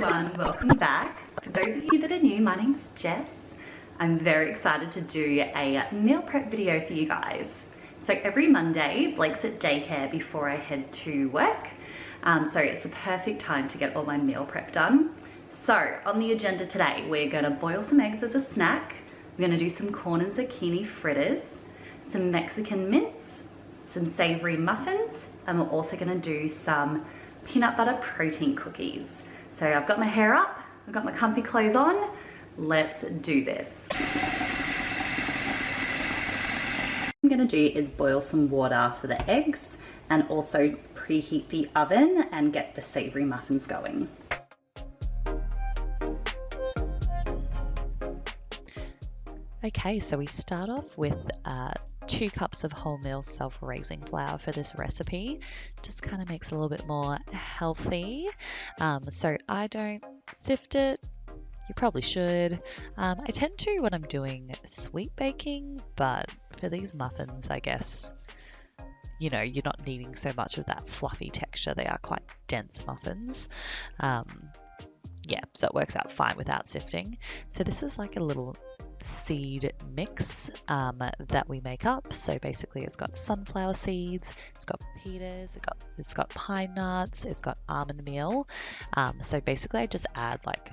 everyone, welcome back. For those of you that are new, my name's Jess. I'm very excited to do a meal prep video for you guys. So every Monday, Blake's at daycare before I head to work. So it's the perfect time to get all my meal prep done. So on the agenda today, we're gonna boil some eggs as a snack. We're gonna do some corn and zucchini fritters, some Mexican mince, some savory muffins, and we're also gonna do some peanut butter protein cookies. So I've got my hair up, I've got my comfy clothes on. Let's do this. What I'm gonna do is boil some water for the eggs and also preheat the oven and get the savory muffins going. Okay, so we start off with 2 cups of wholemeal self-raising flour for this recipe. Just kind of makes it a little bit more healthy. So I don't sift it. You probably should. I tend to when I'm doing sweet baking, but for these muffins, I guess, you know, you're not needing so much of that fluffy texture. They are quite dense muffins. Yeah, so it works out fine without sifting. So this is like a little seed mix that we make up. So basically it's got sunflower seeds, it's got petas, it's got pine nuts, it's got almond meal. So basically I just add like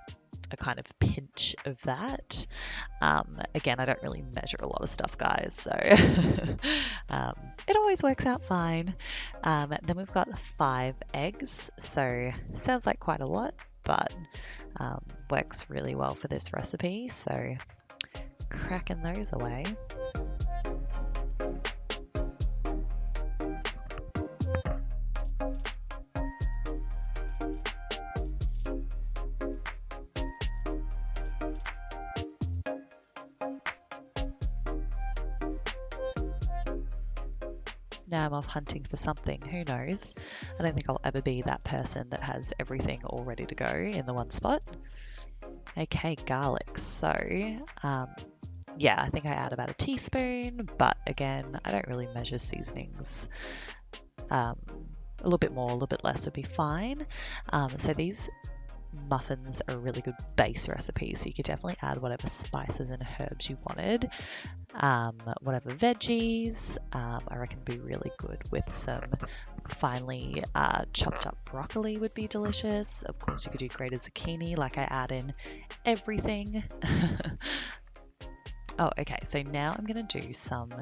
a kind of pinch of that. Again, I don't really measure a lot of stuff, guys, so it always works out fine. Then we've got 5 eggs, so sounds like quite a lot, but works really well for this recipe. So cracking those away. Now I'm off hunting for something, who knows? I don't think I'll ever be that person that has everything all ready to go in the one spot. Okay, garlic. So, yeah, I think I add about a teaspoon, but again, I don't really measure seasonings. A little bit more, a little bit less would be fine. So these muffins are a really good base recipe, so you could definitely add whatever spices and herbs you wanted. Whatever veggies, I reckon would be really good with some finely chopped up broccoli would be delicious. Of course, you could do grated zucchini, like I add in everything. Oh, okay, so now I'm going to do some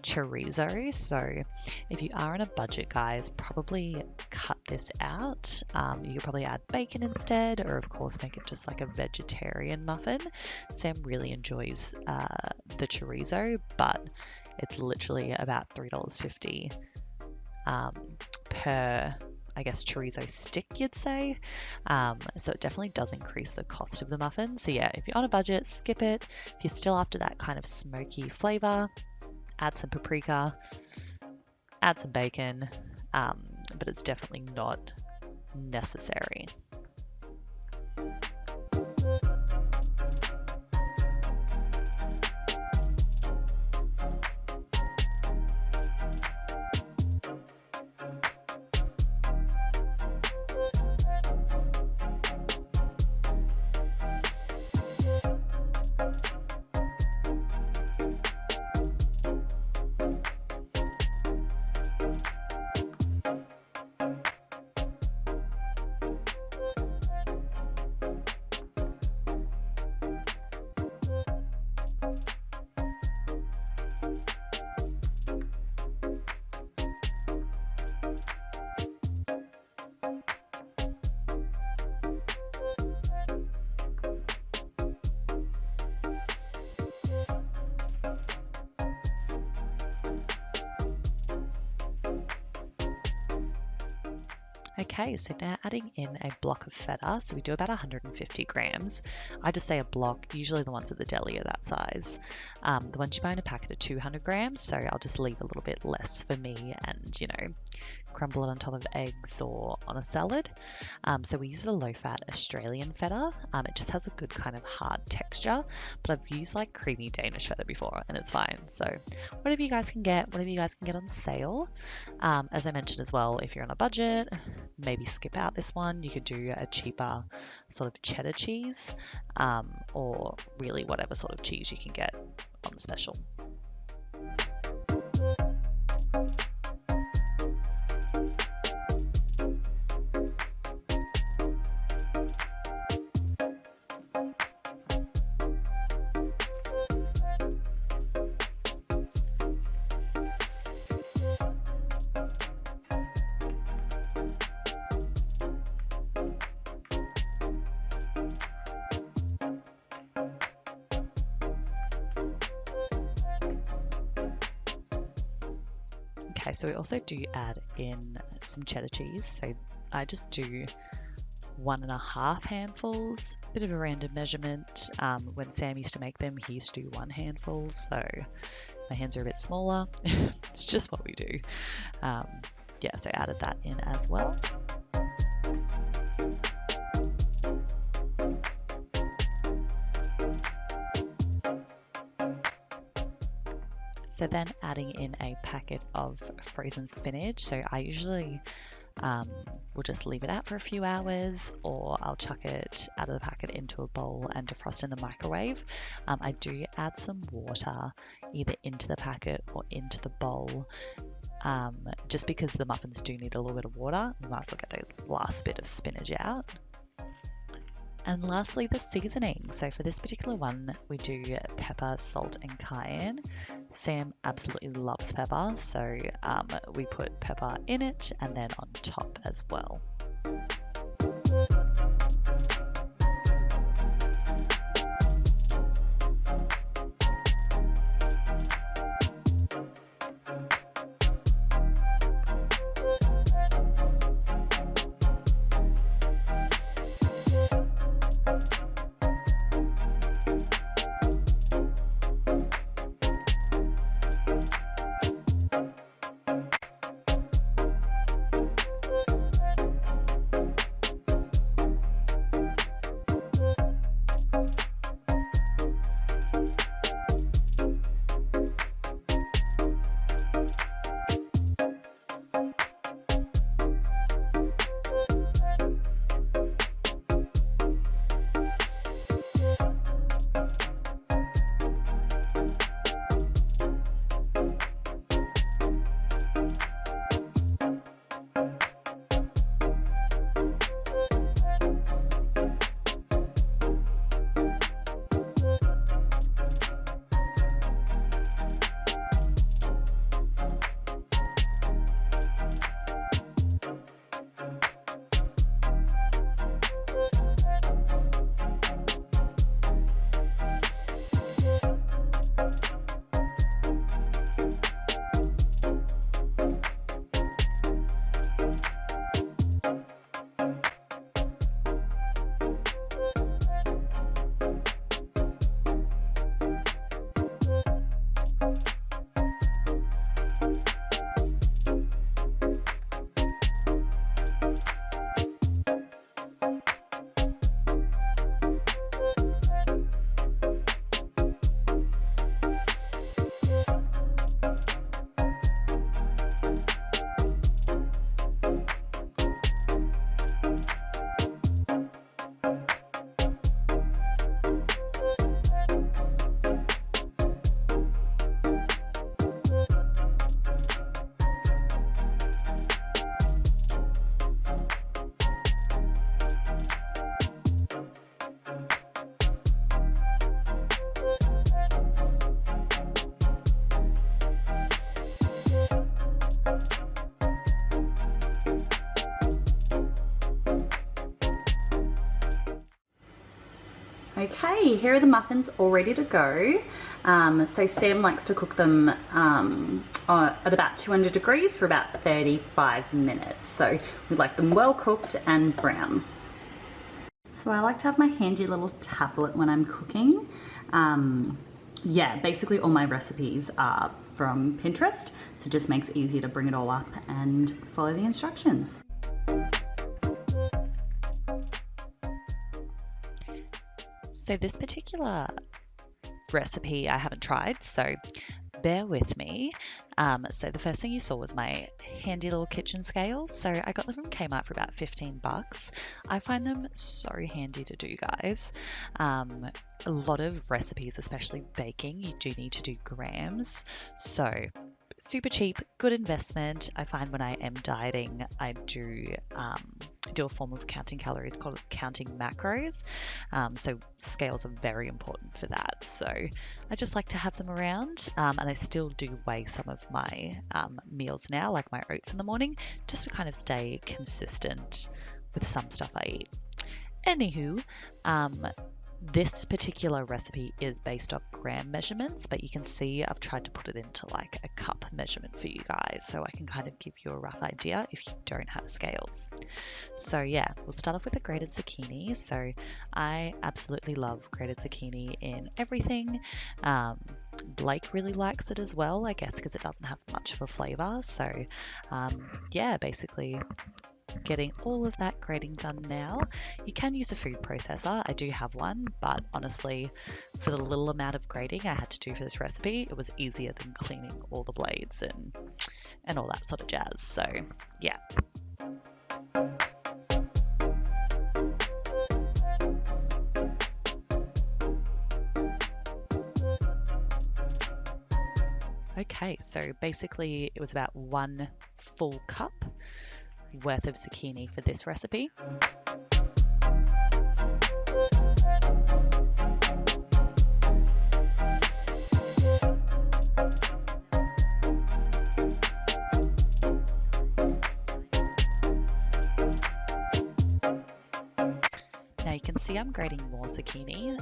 chorizo. So if you are on a budget, guys, probably cut this out. You could probably add bacon instead, or of course make it just like a vegetarian muffin. Sam really enjoys the chorizo, but it's literally about $3.50 per, I guess, chorizo stick, you'd say. So it definitely does increase the cost of the muffin. So yeah, if you're on a budget, skip it. If you're still after that kind of smoky flavor, add some paprika, add some bacon, but it's definitely not necessary. Okay, so now adding in a block of feta. So we do about 150 grams. I just say a block. Usually the ones at the deli are that size. The ones you buy in a packet are 200 grams. So I'll just leave a little bit less for me and, you know, crumble it on top of eggs or on a salad. So we use a low-fat Australian feta. It just has a good kind of hard texture, but I've used like creamy Danish feta before and it's fine. So whatever you guys can get, whatever you guys can get on sale. As I mentioned as well, if you're on a budget, maybe skip out this one. You could do a cheaper sort of cheddar cheese, or really whatever sort of cheese you can get on special. Okay, so we also do add in some cheddar cheese. So I just do 1.5 handfuls, bit of a random measurement. When Sam used to make them, he used to do 1 handful. So my hands are a bit smaller. It's just what we do. Yeah, so I added that in as well. So then adding in a packet of frozen spinach. So I usually will just leave it out for a few hours, or I'll chuck it out of the packet into a bowl and defrost in the microwave. I do add some water either into the packet or into the bowl, just because the muffins do need a little bit of water. We might as well get the last bit of spinach out. And lastly, the seasoning. So for this particular one, we do pepper, salt, and cayenne. Sam absolutely loves pepper, so we put pepper in it and then on top as well. Okay, here are the muffins all ready to go. So Sam likes to cook them at about 200 degrees for about 35 minutes. So we like them well cooked and brown. So I like to have my handy little tablet when I'm cooking. Yeah, basically all my recipes are from Pinterest, so it just makes it easier to bring it all up and follow the instructions. So this particular recipe I haven't tried, so bear with me. So the first thing you saw was my handy little kitchen scales. So I got them from Kmart for about 15 bucks. I find them so handy to do, guys. A lot of recipes, especially baking, you do need to do grams. So super cheap, good investment. I find when I am dieting, I do a form of counting calories called counting macros. So scales are very important for that. So I just like to have them around, and I still do weigh some of my meals now, like my oats in the morning, just to kind of stay consistent with some stuff I eat. Anywho, this particular recipe is based off gram measurements, but you can see I've tried to put it into like a cup measurement for you guys, so I can kind of give you a rough idea if you don't have scales. So yeah, we'll start off with the grated zucchini. So I absolutely love grated zucchini in everything. Blake really likes it as well, I guess, because it doesn't have much of a flavour. So yeah, basically getting all of that grating done now. You can use a food processor. I do have one, but honestly, for the little amount of grating I had to do for this recipe, it was easier than cleaning all the blades and all that sort of jazz. So yeah. Okay, so basically it was about 1 full cup worth of zucchini for this recipe. Now you can see I'm grating more zucchini.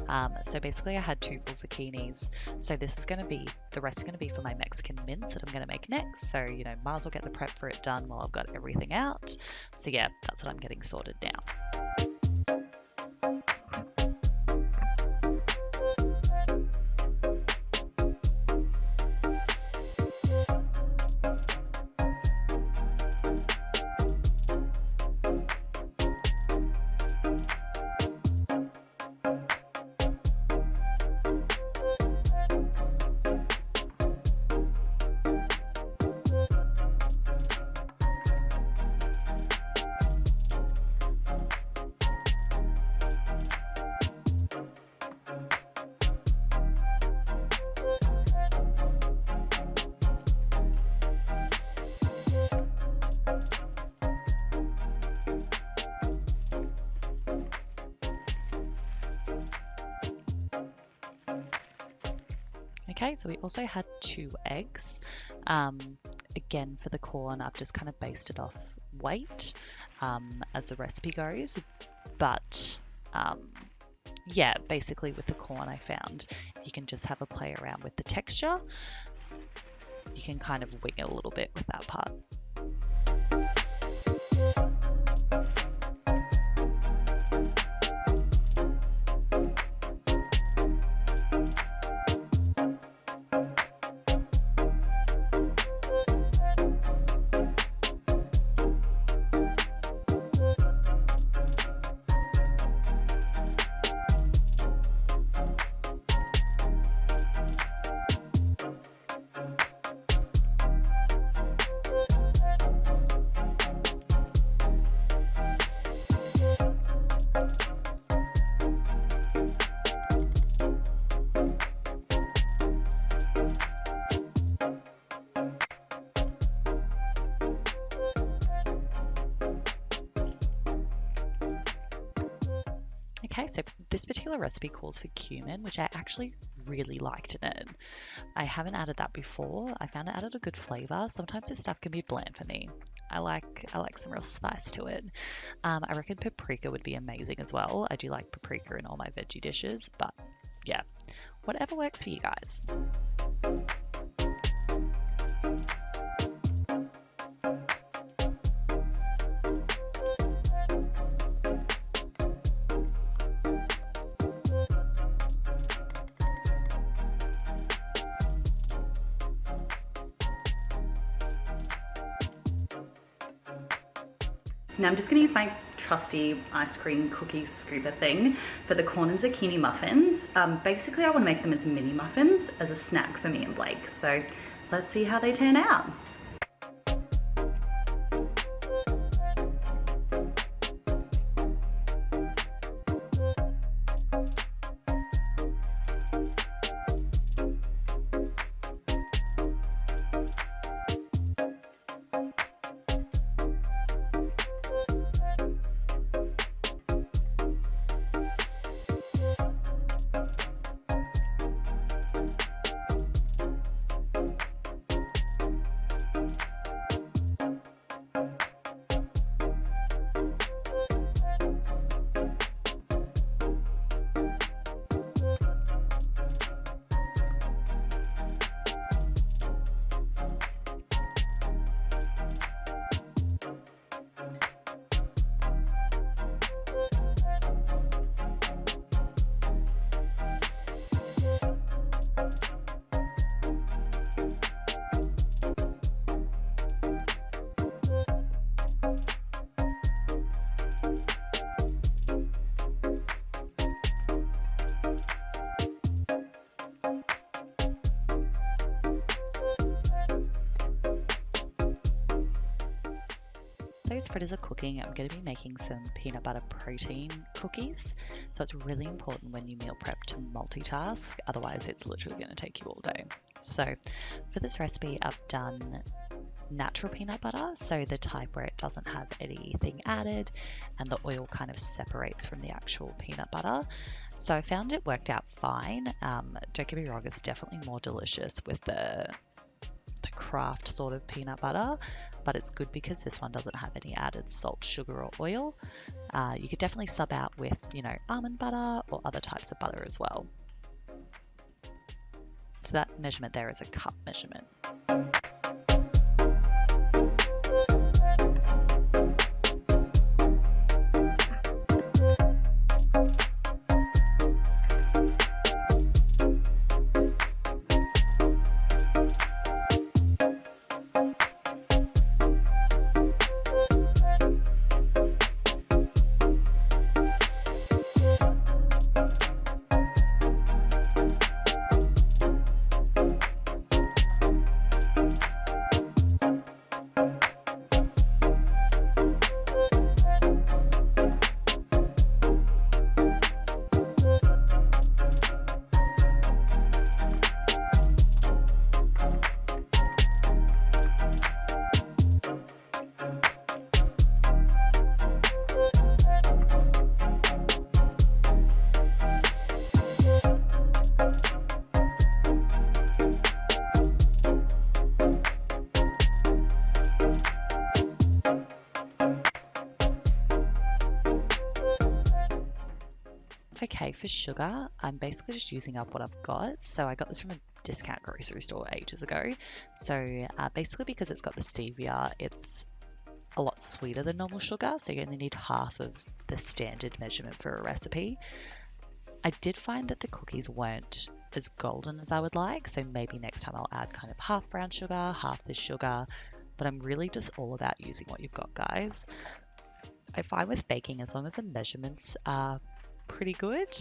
So basically I had 2 full zucchinis. So this is going to be, the rest is going to be for my Mexican mince that I'm going to make next. So, you know, might as well get the prep for it done while I've got everything out. So yeah, that's what I'm getting sorted now. Okay, so we also had 2 eggs. Again, for the corn, I've just kind of based it off weight as the recipe goes. But yeah, basically with the corn I found you can just have a play around with the texture. You can kind of wing it a little bit with that part. Okay, so this particular recipe calls for cumin, which I actually really liked in it. I haven't added that before. I found it added a good flavour. Sometimes this stuff can be bland for me. I like some real spice to it. I reckon paprika would be amazing as well. I do like paprika in all my veggie dishes, but yeah, whatever works for you guys. Now I'm just gonna use my trusty ice cream cookie scooper thing for the corn and zucchini muffins. Basically I wanna make them as mini muffins as a snack for me and Blake. So let's see how they turn out. Those fritters are cooking, I'm going to be making some peanut butter protein cookies. So it's really important when you meal prep to multitask, otherwise it's literally going to take you all day. So for this recipe, I've done natural peanut butter, so the type where it doesn't have anything added and the oil kind of separates from the actual peanut butter. So I found it worked out fine. Don't get me wrong, it's definitely more delicious with the craft sort of peanut butter, but it's good because this one doesn't have any added salt, sugar or oil. You could definitely sub out with, almond butter or other types of butter as well. So that measurement there is a cup measurement. Okay, for sugar, I'm basically just using up what I've got. So I got this from a discount grocery store ages ago. So basically because it's got the stevia, it's a lot sweeter than normal sugar. So you only need half of the standard measurement for a recipe. I did find that the cookies weren't as golden as I would like. So maybe next time I'll add kind of half brown sugar, half this sugar. But I'm really just all about using what you've got, guys. I find with baking, as long as the measurements are pretty good,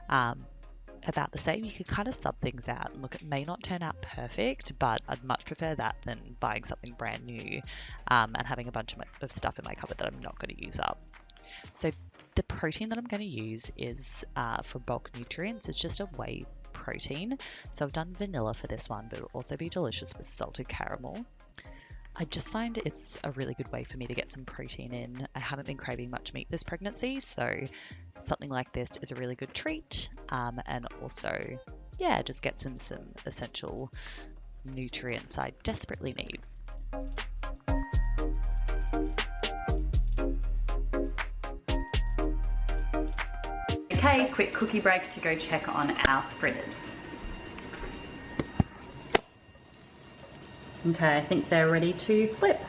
about the same, you can kind of sub things out and look, it may not turn out perfect, but I'd much prefer that than buying something brand new and having a bunch of stuff in my cupboard that I'm not going to use up. So the protein that I'm going to use is for bulk nutrients. It's just a whey protein. So I've done vanilla for this one, but it'll also be delicious with salted caramel. I just find it's a really good way for me to get some protein in. I haven't been craving much meat this pregnancy, so something like this is a really good treat. And also, yeah, just get some essential nutrients I desperately need. Okay, quick cookie break to go check on our fritters. Okay, I think they're ready to flip.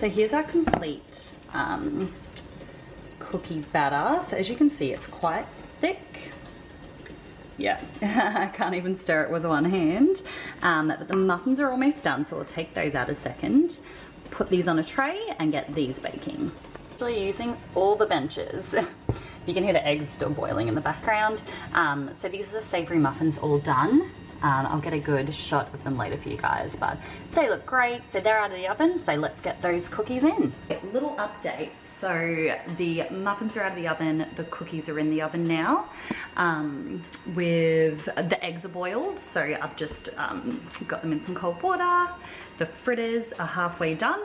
So here's our complete cookie batter. So as you can see, it's quite thick. Yeah, I can't even stir it with one hand. But the muffins are almost done, so we'll take those out a second. Put these on a tray and get these baking. Actually using all the benches. You can hear the eggs still boiling in the background. So these are the savoury muffins all done. I'll get a good shot of them later for you guys, but they look great. So they're out of the oven, so let's get those cookies in. Little update, so the muffins are out of the oven, the cookies are in the oven now. With the eggs are boiled, so I've just got them in some cold water. The fritters are halfway done.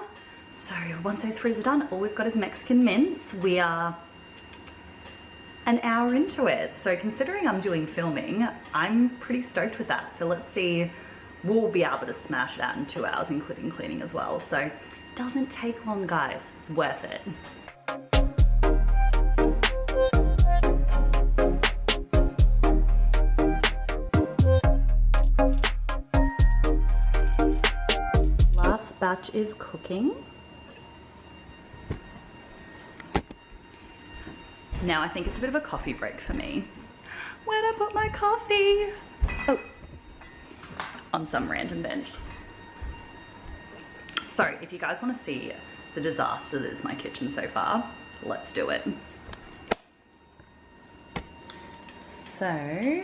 So once those fritters are done, all we've got is Mexican mince. We are an hour into it. So considering I'm doing filming, I'm pretty stoked with that. So let's see, we'll be able to smash it out in 2 hours, including cleaning as well. So it doesn't take long, guys. It's worth it. Last batch is cooking. Now I think it's a bit of a coffee break for me. Where'd I put my coffee? Oh, on some random bench. So if you guys want to see the disaster that is my kitchen so far, let's do it. So,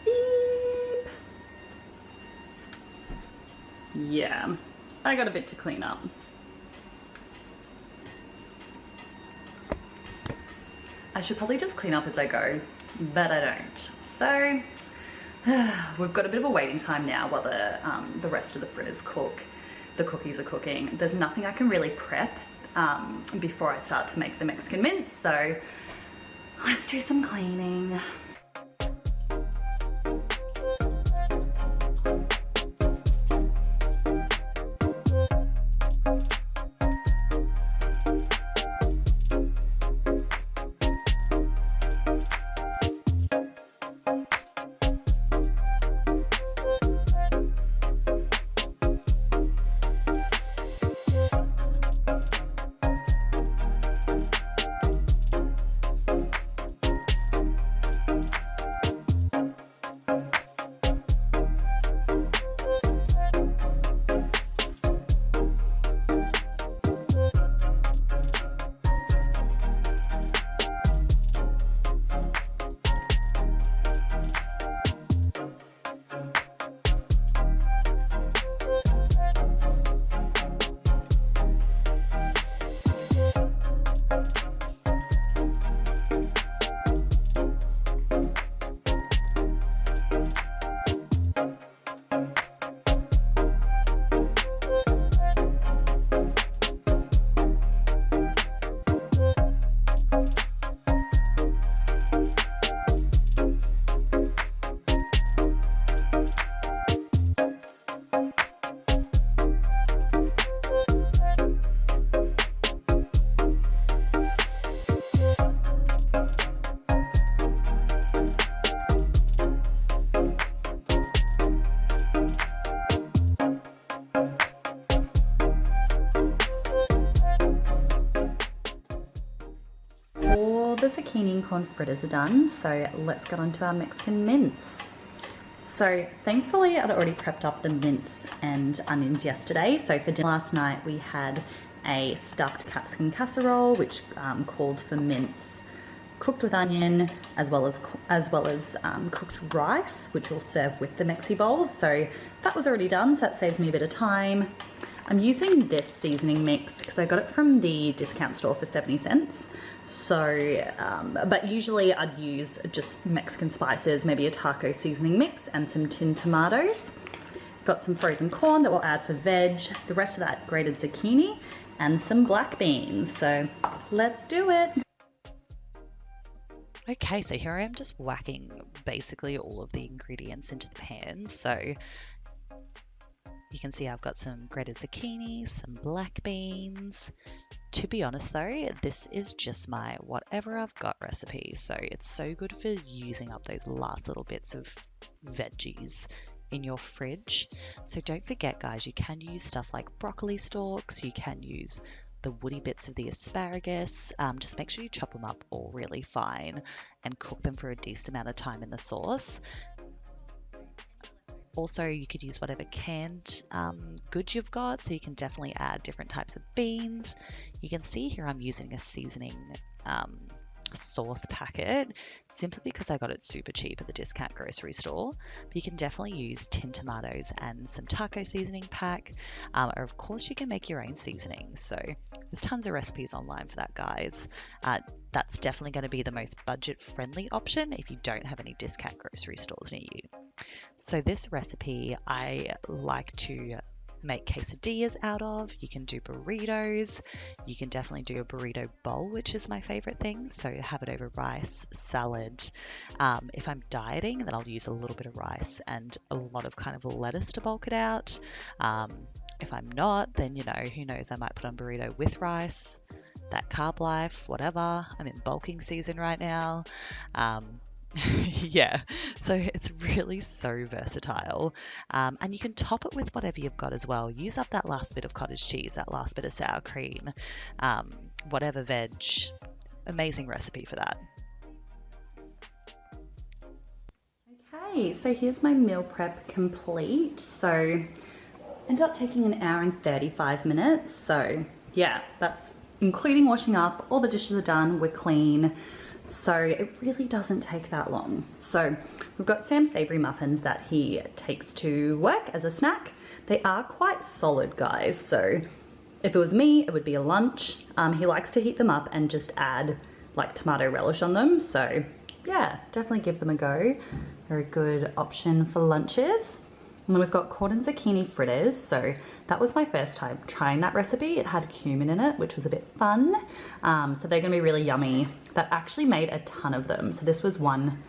beep. Yeah, I got a bit to clean up. I should probably just clean up as I go, but I don't. So we've got a bit of a waiting time now while the rest of the fritters cook. The cookies are cooking. There's nothing I can really prep before I start to make the Mexican mince, so let's do some cleaning. The zucchini and corn fritters are done, so let's get on to our Mexican mince. So thankfully I'd already prepped up the mince and onions yesterday. So for dinner last night we had a stuffed capsicum casserole, which called for mince cooked with onion, as well as cooked rice, which we'll serve with the Mexi bowls. So that was already done, so that saves me a bit of time. I'm using this seasoning mix because I got it from the discount store for 70 cents. So, but usually I'd use just Mexican spices, maybe a taco seasoning mix and some tinned tomatoes. Got some frozen corn that we'll add for veg, the rest of that grated zucchini and some black beans. So let's do it. Okay, so here I am just whacking basically all of the ingredients into the pan. So you can see I've got some grated zucchini, some black beans. To be honest though, this is just my whatever I've got recipe. So it's so good for using up those last little bits of veggies in your fridge. So don't forget, guys, you can use stuff like broccoli stalks, you can use the woody bits of the asparagus. Just make sure you chop them up all really fine and cook them for a decent amount of time in the sauce. Also, you could use whatever canned goods you've got, so you can definitely add different types of beans. You can see here I'm using a seasoning sauce packet simply because I got it super cheap at the discount grocery store. But you can definitely use tin tomatoes and some taco seasoning pack, or of course you can make your own seasoning. So there's tons of recipes online for that, guys. That's definitely going to be the most budget friendly option if you don't have any discount grocery stores near you. So this recipe I like to make quesadillas out of. You can do burritos. You can definitely do a burrito bowl, which is my favorite thing. So have it over rice, salad. If I'm dieting, then I'll use a little bit of rice and a lot of kind of lettuce to bulk it out. If I'm not, then, you know, who knows, I might put on burrito with rice, that carb life, whatever. I'm in bulking season right now. Yeah, so it's really so versatile, and you can top it with whatever you've got as well. Use up that last bit of cottage cheese, that last bit of sour cream, whatever veg. Amazing recipe for that. Okay, so here's my meal prep complete. So ended up taking an hour and 35 minutes. So yeah, that's including washing up. All the dishes are done, we're clean. So it really doesn't take that long. So we've got Sam's Savoury Muffins that he takes to work as a snack. They are quite solid, guys. So if it was me, it would be a lunch. He likes to heat them up and just add like tomato relish on them. So yeah, definitely give them a go. They're a good option for lunches. And then we've got corn and zucchini fritters. So that was my first time trying that recipe. It had cumin in it, which was a bit fun. So they're gonna be really yummy. That actually made a ton of them. So this was one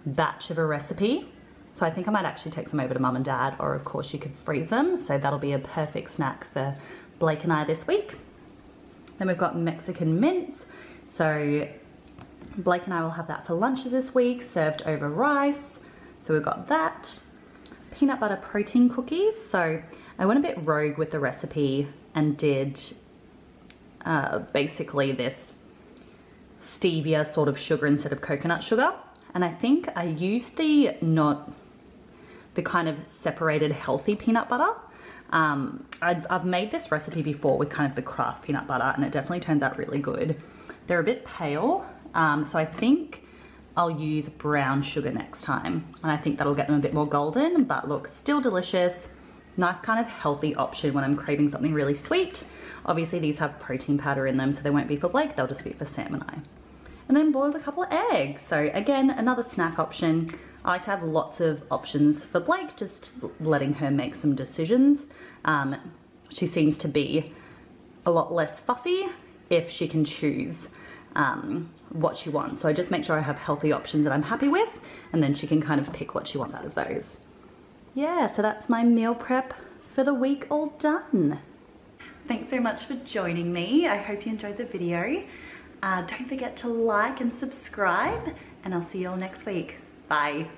batch of a recipe. So I think I might actually take some over to mum and dad, or of course you could freeze them. So that'll be a perfect snack for Blake and I this week. Then we've got Mexican mince. So Blake and I will have that for lunches this week, served over rice. So we've got that. Peanut butter protein cookies. So I went a bit rogue with the recipe and did basically this stevia sort of sugar instead of coconut sugar. And I think I used the kind of separated healthy peanut butter. I've made this recipe before with kind of the craft peanut butter, and it definitely turns out really good. They're a bit pale, so I think I'll use brown sugar next time, and I think that'll get them a bit more golden, but look, still delicious. Nice kind of healthy option when I'm craving something really sweet. Obviously these have protein powder in them, so they won't be for Blake, they'll just be for Sam and I. And then boiled a couple of eggs. So again, another snack option. I like to have lots of options for Blake, just letting her make some decisions. She seems to be a lot less fussy if she can choose what she wants. So I just make sure I have healthy options that I'm happy with, and then she can kind of pick what she wants out of those. Yeah, so that's my meal prep for the week all done. Thanks so much for joining me. I hope you enjoyed the video. Don't forget to like and subscribe, and I'll see you all next week. Bye.